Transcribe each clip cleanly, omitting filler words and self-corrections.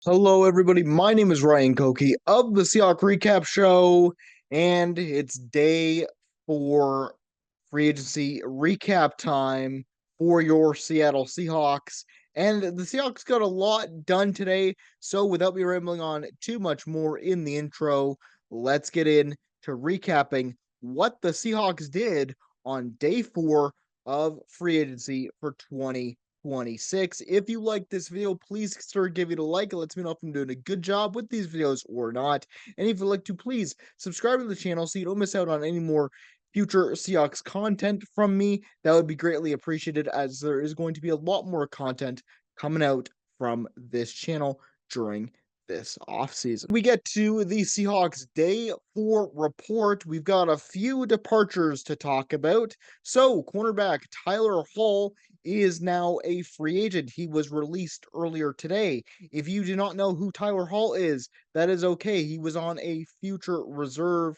Hello, everybody. My name is Ryan Koki of the Seahawk Recap Show, and it's day 4 free agency recap time for your Seattle Seahawks. And the Seahawks got a lot done today. So, without me rambling on too much more in the intro, let's get in to recapping what the Seahawks did on day 4 of free agency for 2026. If you like this video, please consider giving it a like. It lets me know if I'm doing a good job with these videos or not. And if you'd like to, please subscribe to the channel so you don't miss out on any more future Seahawks content from me. That would be greatly appreciated, as there is going to be a lot more content coming out from this channel during this offseason. We get to the Seahawks day 4 report. We've got a few departures to talk about. So, cornerback Tyler Hall is now a free agent. He was released earlier today. If you do not know who Tyler Hall is, that is okay. He was on a future reserve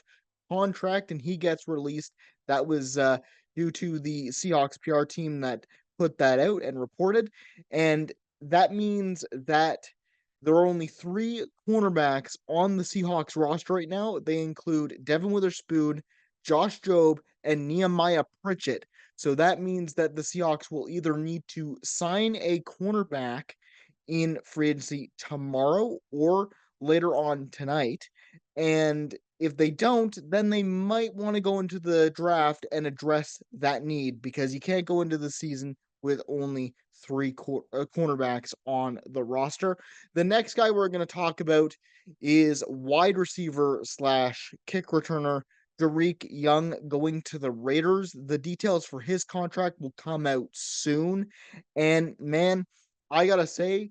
contract and he gets released. That was due to the Seahawks PR team that put that out and reported. And that means that there are only 3 cornerbacks on the Seahawks roster right now. They include Devin Witherspoon, Josh Jobe, and Nehemiah Pritchett. So that means that the Seahawks will either need to sign a cornerback in free agency tomorrow or later on tonight. And if they don't, then they might want to go into the draft and address that need, because you can't go into the season with only 3 cornerbacks on the roster. The next guy we're going to talk about is wide receiver slash kick returner Derek Young, going to the Raiders. The details for his contract will come out soon. And man, I gotta say,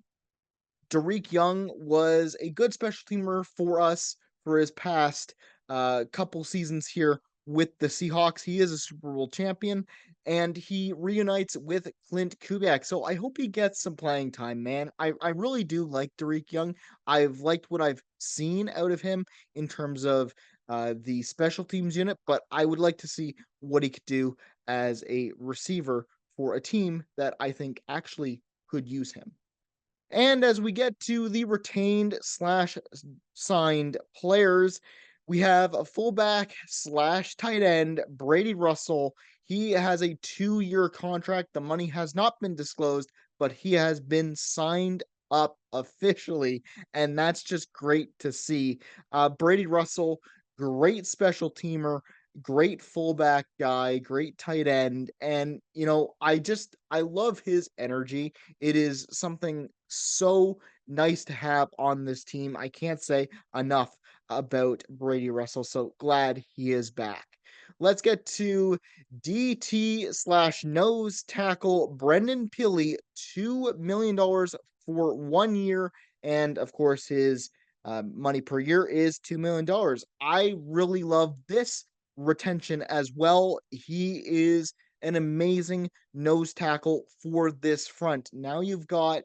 Derek Young was a good special teamer for us for his past couple seasons here with the Seahawks. He is a Super Bowl champion, and he reunites with Clint Kubiak. So I hope he gets some playing time, man. I really do like Derek Young. I've liked what I've seen out of him in terms of the special teams unit, but I would like to see what he could do as a receiver for a team that I think actually could use him. And as we get to the retained slash signed players, we have a fullback slash tight end, Brady Russell. He has a 2-year contract. The money has not been disclosed, but he has been signed up officially, and that's just great to see. Brady Russell, great special teamer, great fullback guy, great tight end, and I love his energy. It is something so nice to have on this team. I can't say enough about Brady Russell, so glad he is back. Let's get to DT slash nose tackle Brendan Pilley, $2 million for 1 year, and of course his money per year is $2 million. I really love this retention as well. He is an amazing nose tackle for this front. Now you've got,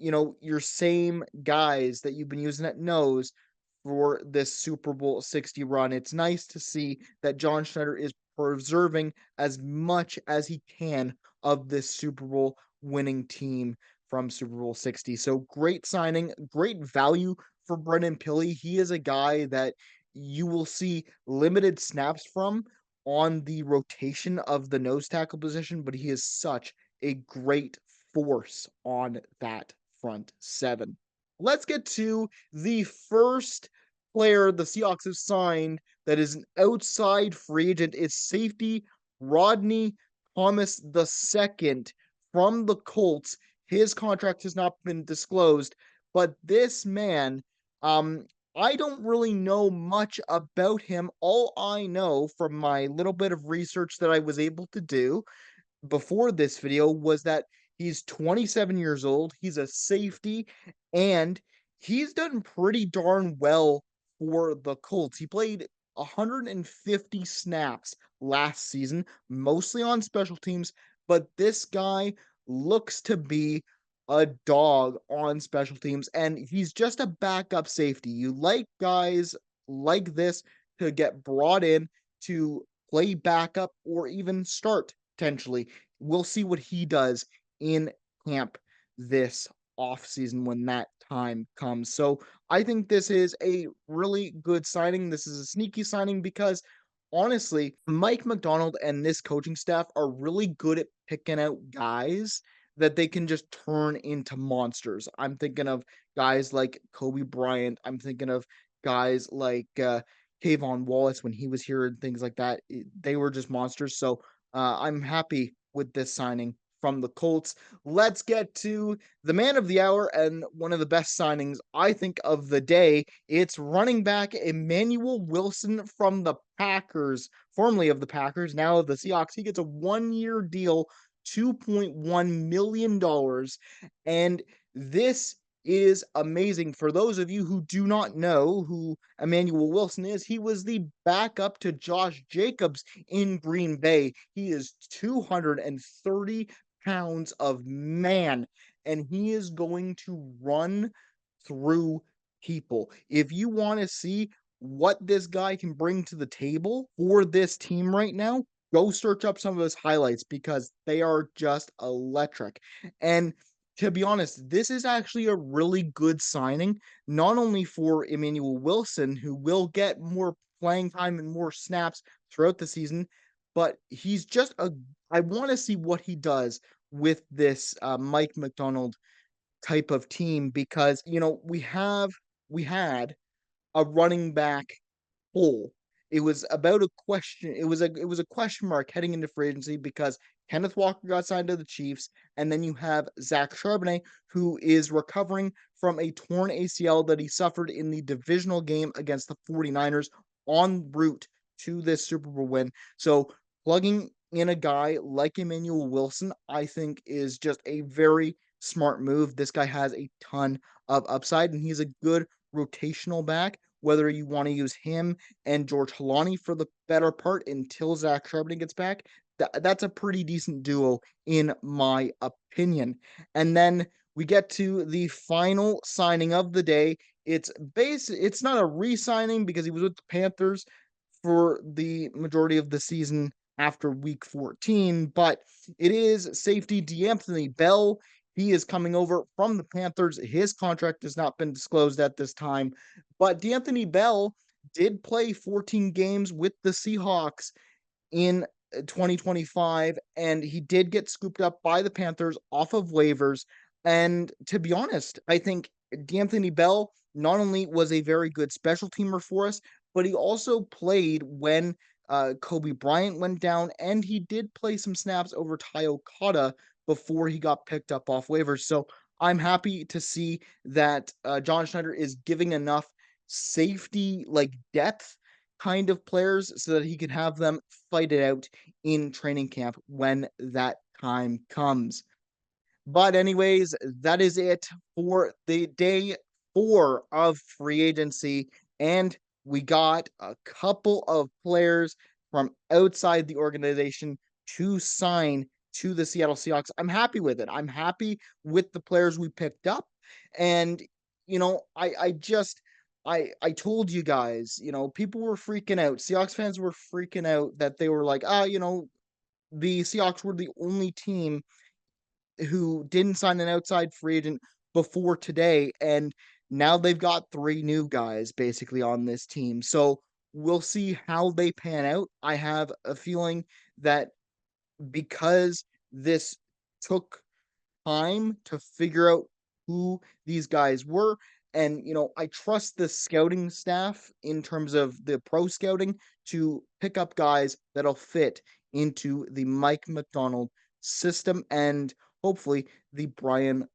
your same guys that you've been using at nose for this Super Bowl 60 run. It's nice to see that John Schneider is preserving as much as he can of this Super Bowl winning team from Super Bowl 60. So great signing, great value for Brendan Pilley. He is a guy that you will see limited snaps from on the rotation of the nose tackle position, but he is such a great force on that front seven. Let's get to the first player the Seahawks have signed that is an outside free agent. Is safety Rodney Thomas II from the Colts. His contract has not been disclosed, but this man, I don't really know much about him. All I know from my little bit of research that I was able to do before this video was that he's 27 years old, he's a safety, and he's done pretty darn well for the Colts. He played 150 snaps last season, mostly on special teams, but this guy looks to be a dog on special teams, and he's just a backup safety. You like guys like this to get brought in to play backup or even start potentially. We'll see what he does in camp this offseason when that time comes. So I think this is a really good signing. This is a sneaky signing because honestly, Mike McDonald and this coaching staff are really good at picking out guys that they can just turn into monsters. I'm thinking of guys like Kobe Bryant. I'm thinking of guys like Kayvon Wallace when he was here and things like that. They were just monsters. So I'm happy with this signing from the Colts. Let's get to the man of the hour and one of the best signings I think of the day. It's running back Emmanuel Wilson from the Packers, formerly of the Packers, now of the Seahawks. He gets a 1-year deal, $2.1 million. And this is amazing. For those of you who do not know who Emmanuel Wilson is, he was the backup to Josh Jacobs in Green Bay. He is 230 pounds of man, and he is going to run through people. If you want to see what this guy can bring to the table for this team right now, go search up some of his highlights because they are just electric. And to be honest, this is actually a really good signing, not only for Emmanuel Wilson, who will get more playing time and more snaps throughout the season, but he's just a. I want to see what he does with this Mike McDonald type of team because we had a running back hole. It was about a question. It was a question mark heading into free agency because Kenneth Walker got signed to the Chiefs, and then you have Zach Charbonnet, who is recovering from a torn ACL that he suffered in the divisional game against the 49ers en route to this Super Bowl win. So plugging in a guy like Emmanuel Wilson, I think is just a very smart move. This guy has a ton of upside, and he's a good rotational back, whether you want to use him and George Halani for the better part until Zach Charbonnet gets back. That's a pretty decent duo, in my opinion. And then we get to the final signing of the day. It's not a re-signing because he was with the Panthers for the majority of the season after week 14, but it is safety DeAnthony Bell. He is coming over from the Panthers. His contract has not been disclosed at this time, but DeAnthony Bell did play 14 games with the Seahawks in 2025, and he did get scooped up by the Panthers off of waivers. And to be honest, I think DeAnthony Bell not only was a very good special teamer for us, but he also played when Kobe Bryant went down, and he did play some snaps over Ty Okada before he got picked up off waivers. So I'm happy to see that John Schneider is giving enough safety, like depth kind of players, so that he can have them fight it out in training camp when that time comes. But anyways, that is it for the day 4 of free agency. And we got a couple of players from outside the organization to sign to the Seattle Seahawks. I'm happy with it. I'm happy with the players we picked up. And, I told you guys, people were freaking out. Seahawks fans were freaking out that they were like, the Seahawks were the only team who didn't sign an outside free agent before today, and now they've got 3 new guys basically on this team. So we'll see how they pan out. I have a feeling that because this took time to figure out who these guys were, and I trust the scouting staff in terms of the pro scouting to pick up guys that'll fit into the Mike McDonald system and hopefully the Brian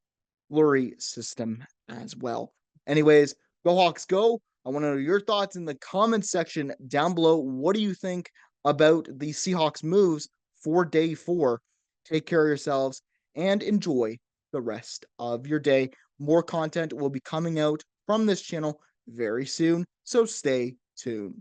Fleury system as well. Anyways, go Hawks go. I want to know your thoughts in the comments section down below. What do you think about the Seahawks moves for day 4? Take care of yourselves and enjoy the rest of your day. More content will be coming out from this channel very soon, so stay tuned.